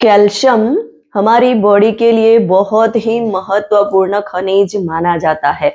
Calcium हमारी body के लिए बहुत ही महत्वपूर्ण खनिज माना जाता है।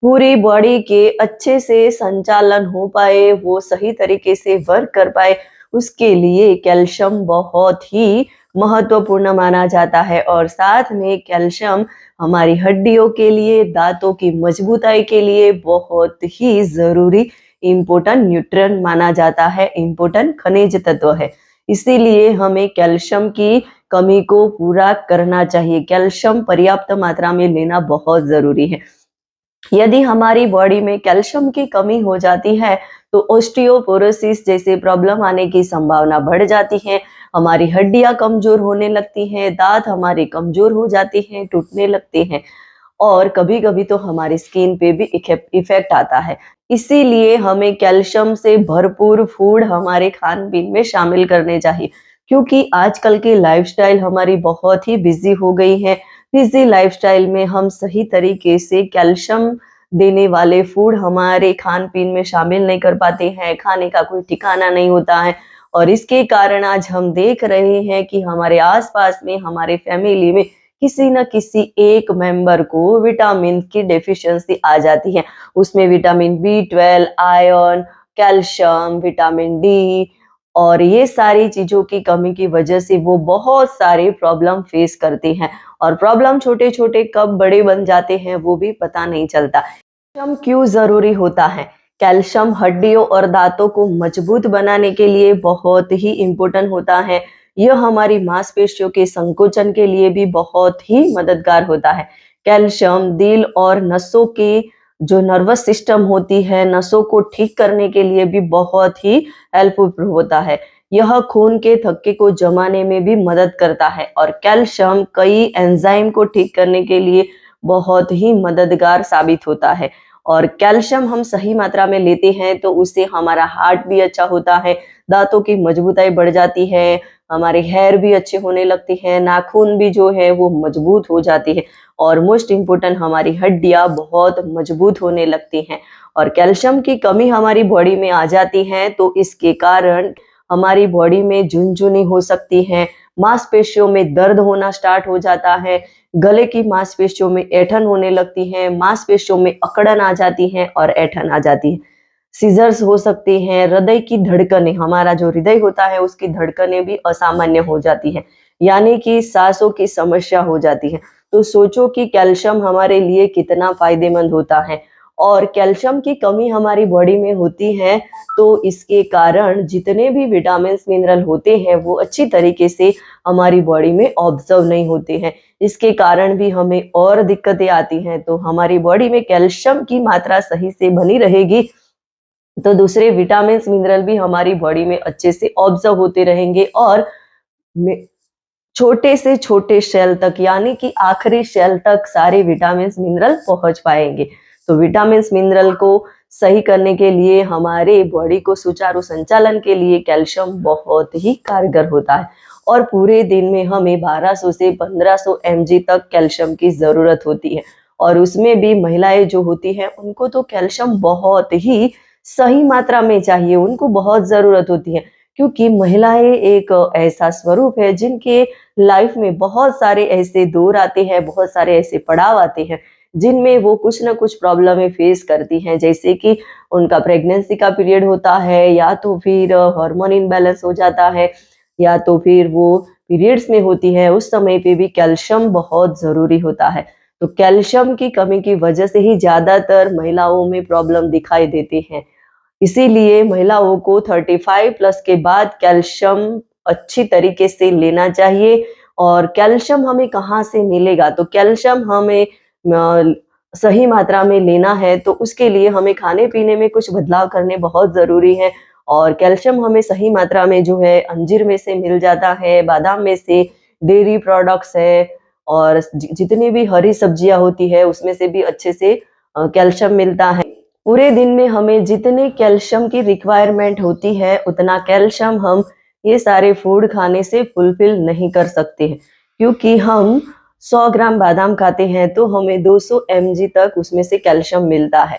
पूरी बॉडी के अच्छे से संचालन हो पाए, वो सही तरीके से वर्क कर पाए, उसके लिए कैल्शियम बहुत ही महत्वपूर्ण माना जाता है। और साथ में कैल्शियम हमारी हड्डियों के लिए, दांतों की मजबूताई के लिए बहुत ही जरूरी इम्पोर्टेंट न्यूट्रिएंट माना जाता है, इम्पोर्टेंट खनिज तत्व है। इसीलिए हमें कैल्शियम की कमी को पूरा करना चाहिए। कैल्शियम पर्याप्त मात्रा में लेना बहुत जरूरी है। यदि हमारी बॉडी में कैल्शियम की कमी हो जाती है तो ऑस्टियोपोरोसिस जैसे प्रॉब्लम आने की संभावना बढ़ जाती है। हमारी हड्डियां कमजोर होने लगती हैं, दांत हमारे कमजोर हो जाते हैं, टूटने लगते हैं और कभी-कभी तो हमारी स्किन पे भी इफेक्ट आता है। इसीलिए हमें कैल्शियम से भरपूर फूड हमारे खान-पीन में शामिल करने चाहिए, क्योंकि आजकल की लाइफस्टाइल हमारी बहुत ही बिजी हो गई है। बिजी लाइफस्टाइल में हम सही तरीके से कैल्शियम देने वाले फूड हमारे खान-पीन में शामिल नहीं कर पाते हैं, खाने का कोई ठिकाना नहीं होता है और इसके कारण आज हम देख रहे हैं कि हमारे आस-पास में, हमारे फैमिली में किसी न किसी एक मेंबर को विटामिन की डेफिशिएंसी आ जाती है। उसमें vitamin B 12, iron, calcium, vitamin D और ये सारी चीज़ों की कमी की वजह से वो बहुत सारे प्रॉब्लम फेस करते हैं और प्रॉब्लम छोटे-छोटे कब बड़े बन जाते हैं वो भी पता नहीं चलता। कैल्शियम क्यों ज़रूरी होता है? कैल्शियम हड्डियों और दांतों को मजबूत बनाने के लिए बहुत ही इम्पोर्टेंट होता है। यह हमारी मांसपेशियों के संकोचन के लिए भी बहुत ही मददगार होता है। कैल्शियम दिल और नसों की जो नर्वस सिस्टम होती है, नसों को ठीक करने के लिए भी बहुत ही हेल्पफुल होता है। यह खून के थक्के को जमाने में भी मदद करता है और कैल्शियम कई एंजाइम को ठीक करने के लिए बहुत ही मददगार साबित होता है। और कैल्शियम हम सही मात्रा में लेते हैं तो उससे हमारा हार्ट भी अच्छा होता है, दांतों की मजबूताई बढ़ जाती है, हमारे हेयर भी अच्छे होने लगते हैं, नाखून भी जो है वो मजबूत हो जाती है और मोस्ट इम्पोर्टेंट हमारी हड्डियां बहुत मजबूत होने लगती हैं। और कैल्शियम की कमी हमारी बॉडी में आ जाती है तो इसके कारण हमारी बॉडी में झुनझुनी हो सकती है, मांसपेशियों में दर्द होना स्टार्ट हो जाता है, गले की मांसपेशियों में ऐंठन होने लगती है, मांसपेशियों में अकड़न आ जाती है और ऐंठन आ जाती है। सीजर्स हो सकते हैं, हृदय की धड़कनें, हमारा जो हृदय होता है उसकी धड़कनें भी असामान्य हो जाती है, यानी कि सांसों की समस्या हो जाती है। तो सोचो कि कैल्शियम हमारे लिए कितना फायदेमंद होता है और कैल्शियम की कमी हमारी बॉडी में होती है तो इसके कारण जितने भी विटामिन्स मिनरल होते हैं वो अच्छी तरीके से हमारी बॉडी में ऑब्जर्व नहीं होते हैं। इसके कारण भी हमें और दिक्कतें आती हैं। तो हमारी बॉडी में कैल्शियम की मात्रा सही से बनी रहेगी तो दूसरे विटामिन्स मिनरल भी हमारी बॉडी में अच्छे से ऑब्जर्व होते रहेंगे और छोटे से छोटे सेल तक, यानी कि आखिरी सेल तक सारे विटामिन्स मिनरल पहुंच पाएंगे। तो विटामिन्स मिनरल को सही करने के लिए, हमारे बॉडी को सुचारू संचालन के लिए कैल्शियम बहुत ही कारगर होता है और पूरे दिन में हमें 1200 से 1500 mg तक कैल्शियम की जरूरत होती है। और उसमें भी महिलाएं जो होती हैं उनको तो कैल्शियम बहुत ही सही मात्रा में चाहिए, उनको बहुत जरूरत होती है, क्योंकि महिलाएं एक ऐसा स्वरूप है जिनके लाइफ में बहुत सारे ऐसे दौर आते हैं, बहुत सारे ऐसे पड़ाव आते हैं जिनमें वो कुछ ना कुछ प्रॉब्लमें फेस करती हैं, जैसे कि उनका प्रेगनेंसी का पीरियड होता है, या तो फिर हार्मोन इम्बैलेंस हो जाता है, या तो फिर वो पीरियड्स में होती है। उस समय पे भी कैल्शियम बहुत जरूरी होता है। तो कैल्शियम की कमी की वजह से ही ज्यादातर महिलाओं में प्रॉब्लम दिखाई देती है। इसीलिए महिलाओं को 35 प्लस के बाद कैल्शियम अच्छी तरीके से लेना चाहिए। और कैल्शियम हमें कहाँ से मिलेगा? तो कैल्शियम हमें सही मात्रा में लेना है तो उसके लिए हमें खाने पीने में कुछ बदलाव करने बहुत जरूरी है। और कैल्शियम हमें सही मात्रा में जो है अंजीर में से मिल जाता है, बादाम में से, डेयरी प्रोडक्ट्स है और जितनी भी हरी सब्जियां होती है उसमें से भी अच्छे से कैल्शियम मिलता है। पूरे दिन में हमें जितने कैल्शियम की रिक्वायरमेंट होती है उतना कैल्शियम हम ये सारे फूड खाने से फुलफिल नहीं कर सकते हैं, क्योंकि हम 100 ग्राम बादाम खाते हैं तो हमें 200 mg तक उसमें से कैल्शियम मिलता है।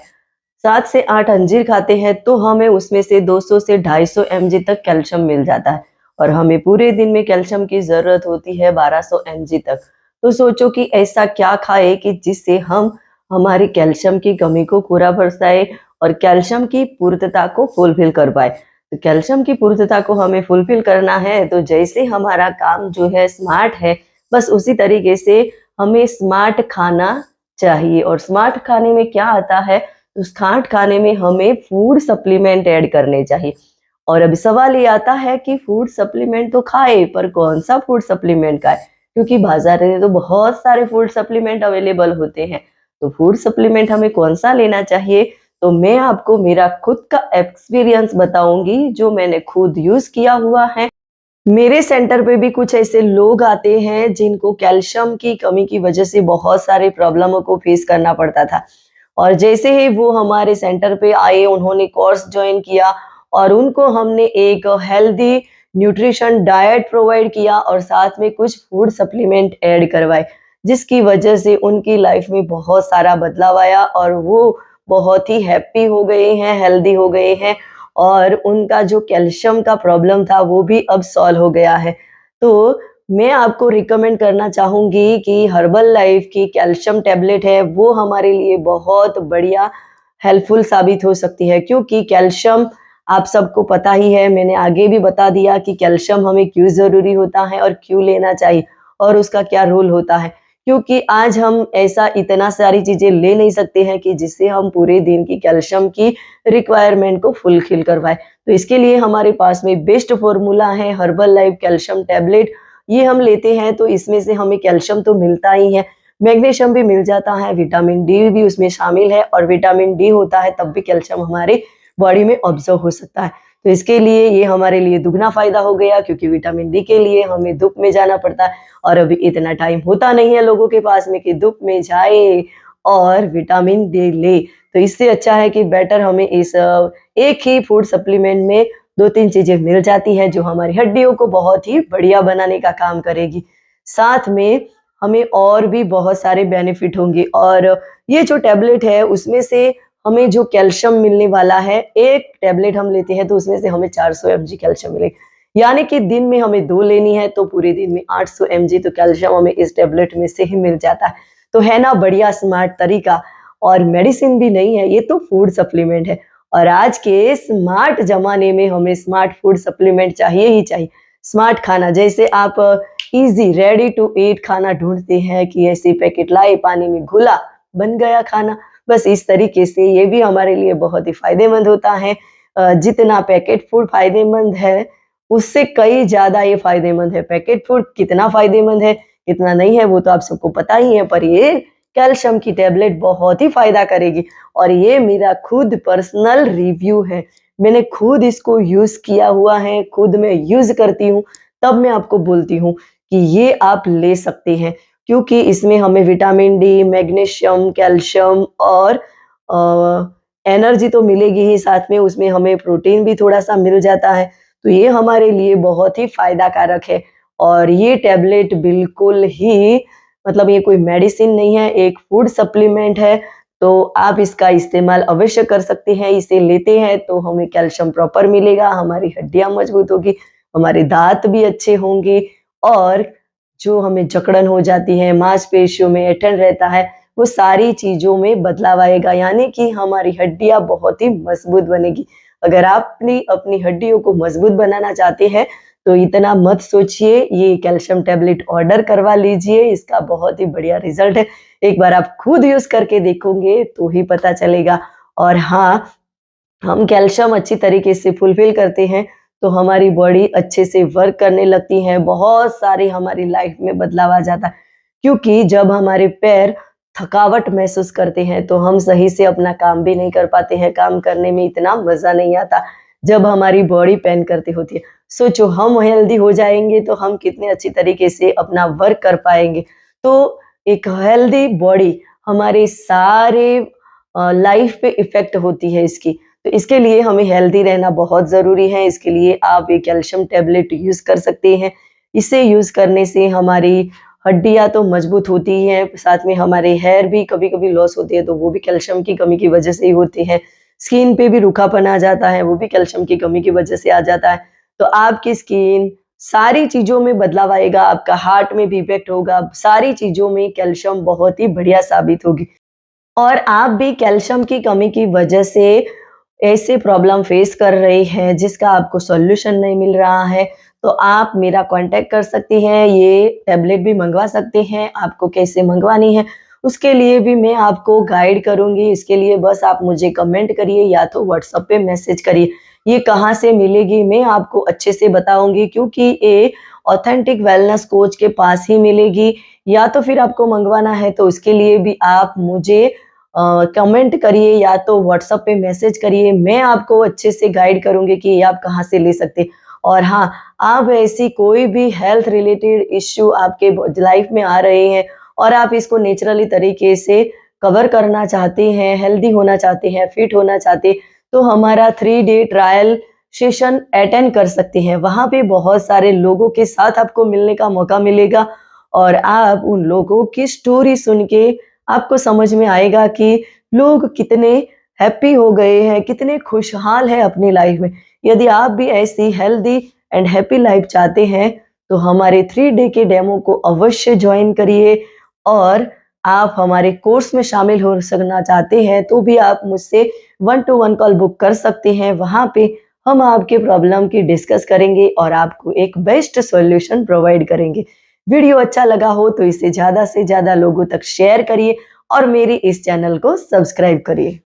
7 से 8 अंजीर खाते हैं तो हमें उसमें से 200 से 250 mg तक कैल्शियम मिल जाता है। और हमें पूरे दिन में कैल्शियम की ज़रूरत होती है 1200 mg तक। तो सोचो कि ऐसा क्या खाएँ कि जिससे हम हमारी कैल्शियम की कमी को पूरा कर पाएँ और कैल्शियम की पूर्तता को फुलफ़िल कर पाएँ। तो कैल्शियम की पूर्तता को हमें फुलफ़िल करना है, तो जैसे हमारा काम जो है स्मार्ट है, बस उसी तरीके से हमें स्मार्ट खाना चाहिए। और स्मार्ट खाने में क्या आता है, तो स्मार्ट खाने में हमें फूड सप्लीमेंट ऐड करने चाहिए। और अभी सवाल ये आता है कि फूड सप्लीमेंट तो खाए, पर कौन-सा फूड सप्लीमेंट खाएँ? क्योंकि बाज़ार में तो बहुत सारे फूड सप्लीमेंट अवेलेबल होते हैं। तो फूड सप्लीमेंट हमें कौन-सा लेना चाहिए? तो मैं आपको मेरा खुद का एक्सपीरियंस बताऊँगी, जो मैंने खुद यूज़ किया हुआ है। मेरे सेंटर पे भी कुछ ऐसे लोग आते हैं जिनको कैल्शियम की कमी की वजह से बहुत सारे प्रॉब्लमों को फेस करना पड़ता था। और जैसे ही वो हमारे सेंटर पे आए, उन्होंने कोर्स जॉइन किया और उनको हमने एक हेल्दी न्यूट्रिशन डाइट प्रोवाइड किया और साथ में कुछ फूड सप्लीमेंट ऐड करवाए, जिसकी वजह से उनकी लाइफ में बहुत सारा बदलाव आया और वो बहुत ही हैप्पी हो गए हैं, हेल्दी हो गए हैं और उनका जो कैल्शियम का प्रॉब्लम था वो भी अब सॉल्व हो गया है। तो मैं आपको रिकमेंड करना चाहूँगी कि हर्बल लाइफ की कैल्शियम टैबलेट है, वो हमारे लिए बहुत बढ़िया हेल्पफुल साबित हो सकती है, क्योंकि कैल्शियम आप सबको पता ही है, मैंने आगे भी बता दिया कि कैल्शियम हमें क्यों ज़रूरी होता है और क्यों लेना चाहिए और उसका क्या रोल होता है। क्योंकि आज हम ऐसा इतना सारी चीज़ें ले नहीं सकते हैं कि जिससे हम पूरे दिन की कैल्शियम की रिक्वायरमेंट को फुलफिल करवाएँ। तो इसके लिए हमारे पास में बेस्ट फ़ॉर्मूला है हर्बल लाइफ कैल्शियम टैबलेट। ये हम लेते हैं तो इसमें से हमें कैल्शियम तो मिलता ही है, मैग्नीशियम भी मिल जाता है, विटामिन डी भी उसमें शामिल है और विटामिन डी होता है तब भी कैल्शियम हमारे बॉडी में ऑब्ज़र्व हो सकता है। तो इसके लिए ये हमारे लिए दुगना फ़ायदा हो गया, क्योंकि विटामिन डी के लिए हमें धूप में जाना पड़ता है और अभी इतना टाइम होता नहीं है लोगों के पास में कि धूप में जाए और विटामिन डी ले। तो इससे अच्छा है कि बेटर हमें इस एक ही फूड सप्लीमेंट में 2-3 चीज़ें मिल जाती हैं, जो हमारी हड्डियों को बहुत ही बढ़िया बनाने का काम करेगी। साथ में हमें और भी बहुत सारे बेनिफिट होंगे और ये जो टैबलेट है उसमें से हमें जो कैल्शियम मिलने वाला है, एक टैबलेट हम लेते हैं तो उसमें से हमें 400 एमजी कैल्शियम मिलेगा। यानी कि दिन में हमें 2 लेनी है तो पूरे दिन में 800 एमजी तो कैल्शियम हमें इस टैबलेट में से ही मिल जाता है। तो है ना बढ़िया स्मार्ट तरीका, और मेडिसिन भी नहीं है, ये तो फूड सप्लीमेंट है। और आज के स्मार्ट ज़माने में हमें स्मार्ट फूड सप्लीमेंट चाहिए ही चाहिए। स्मार्ट खाना, जैसे आप ईज़ी रेडी टू ईट खाना ढूँढते हैं कि ऐसे पैकेट लाए, पानी में घुला, बन गया खाना। बस इस तरीके से ये भी हमारे लिए बहुत ही फ़ायदेमंद होता है। जितना पैकेट फूड फ़ायदेमंद है, उससे कई ज़्यादा ये फ़ायदेमंद है। पैकेट फूड कितना फ़ायदेमंद है, कितना नहीं है, वो तो आप सबको पता ही है, पर ये कैल्शियम की टैबलेट बहुत ही फ़ायदा करेगी और ये मेरा खुद पर्सनल रिव्यू है। मैंने खुद इसको यूज़ किया हुआ है, खुद मैं यूज़ करती हूँ, तब मैं आपको बोलती हूँ कि ये आप ले सकते हैं, क्योंकि इसमें हमें विटामिन डी, मैग्नीशियम, कैल्शियम और एनर्जी तो मिलेगी ही, साथ में उसमें हमें प्रोटीन भी थोड़ा-सा मिल जाता है। तो ये हमारे लिए बहुत ही फ़ायदा कारक है और ये टैबलेट बिल्कुल ही, मतलब ये कोई मेडिसिन नहीं है, एक फूड सप्लीमेंट है, तो आप इसका इस्तेमाल अवश्य कर सकते हैं। इसे लेते हैं तो हमें कैल्शियम प्रॉपर मिलेगा, हमारी हड्डियाँ मजबूत होगी, हमारे दाँत भी अच्छे होंगे और जो हमें जकड़न हो जाती है, मांसपेशियों में ऐंठन रहता है, वो सारी चीज़ों में बदलाव आएगा, यानी कि हमारी हड्डियाँ बहुत ही मजबूत बनेगी। अगर आप अपनी अपनी हड्डियों को मजबूत बनाना चाहते हैं, तो इतना मत सोचिए, ये कैल्शियम टैबलेट ऑर्डर करवा लीजिए, इसका बहुत ही बढ़िया रिज़ल्ट है। एक बार आप खुद यूज़ करके देखोगे तो ही पता चलेगा। और हाँ, हम कैल्शियम अच्छी तरीके से फुलफ़िल करते हैं, तो हमारी बॉडी अच्छे से वर्क करने लगती है, बहुत सारी हमारी लाइफ़ में बदलाव आ जाता है। क्योंकि जब हमारे पैर थकावट महसूस करते हैं, तो हम सही से अपना काम भी नहीं कर पाते हैं, काम करने में इतना मज़ा नहीं आता, जब हमारी बॉडी पेन करती होती है। सोचो, हम हेल्दी हो जाएँगे, तो हम कितने अच्छी तरीके से अपना वर्क कर पाएँगे। तो एक हेल्दी बॉडी हमारे सारे लाइफ़ पे इफ़ेक्ट होती है इसकी। तो इसके लिए हमें हेल्दी रहना बहुत ज़रूरी है, इसके लिए आप ये कैल्शियम टैबलेट यूज़ कर सकते हैं। इसे यूज़ करने से हमारी हड्डियाँ तो मजबूत होती ही हैं, साथ में हमारे हेयर भी कभी-कभी लॉस होती है, तो वो भी कैल्शियम की कमी की वजह से ही होते हैं। स्किन पे भी रूखापन आ जाता है, वो भी कैल्शियम की कमी की वजह से आ जाता है। तो आपकी स्किन सारी चीज़ों में बदलाव आएगा, आपका हार्ट में भी इफ़ेक्ट होगा, सारी चीज़ों में कैल्शियम बहुत ही बढ़िया साबित होगी। और आप भी कैल्शियम की कमी की वजह से ऐसे प्रॉब्लम फेस कर रहे हैं जिसका आपको सॉल्यूशन नहीं मिल रहा है, तो आप मेरा कॉन्टैक्ट कर सकती हैं, ये टैबलेट भी मँगवा सकते हैं, आपको कैसे मँगवानी है, उसके लिए भी मैं आपको गाइड करूँगी, इसके लिए बस आप मुझे कमेंट करिए या तो व्हाट्सएप पे मैसेज करिए। ये कहाँ से मिलेगी मैं आपको अच्छे से बताऊँगी क्योंकि ये ऑथेंटिक वेलनेस कोच के पास ही मिलेगी या तो फिर आपको मँगवाना है तो उसके लिए भी आप मुझे कमेंट करिए या तो व्हाट्सएप पे मैसेज करिए, मैं आपको अच्छे से गाइड करूँगी कि ये आप कहाँ से ले सकते हैं। और हाँ, आप ऐसी कोई भी हेल्थ रिलेटेड इश्यू आपके लाइफ में आ रहे हैं और आप इसको नेचुरली तरीके से कवर करना चाहते हैं, हेल्दी होना चाहते हैं, फिट होना चाहते हैं, तो हमारा 3 डे ट्रायल सेशन अटेंड कर सकते हैं। वहाँ पे बहुत सारे लोगों के साथ आपको मिलने का मौका मिलेगा और आप उन लोगों की स्टोरी सुन के आपको समझ में आएगा कि लोग कितने हैप्पी हो गए हैं, कितने खुशहाल हैं अपनी लाइफ में। यदि आप भी ऐसी हेल्दी एंड हैप्पी लाइफ चाहते हैं, तो हमारे 3 डे के डेमो को अवश्य जॉइन करिए और आप हमारे कोर्स में शामिल हो सकना चाहते हैं, तो भी आप मुझसे 1 टू 1 कॉल बुक कर सकते हैं। वहाँ पे हम आपके प्रॉब्लम की डिस्कस करेंगे और आपको एक बेस्ट सॉल्यूशन प्रोवाइड करेंगे। वीडियो अच्छा लगा हो तो इसे ज़्यादा से ज़्यादा लोगों तक शेयर करिए और मेरी इस चैनल को सब्सक्राइब करिए।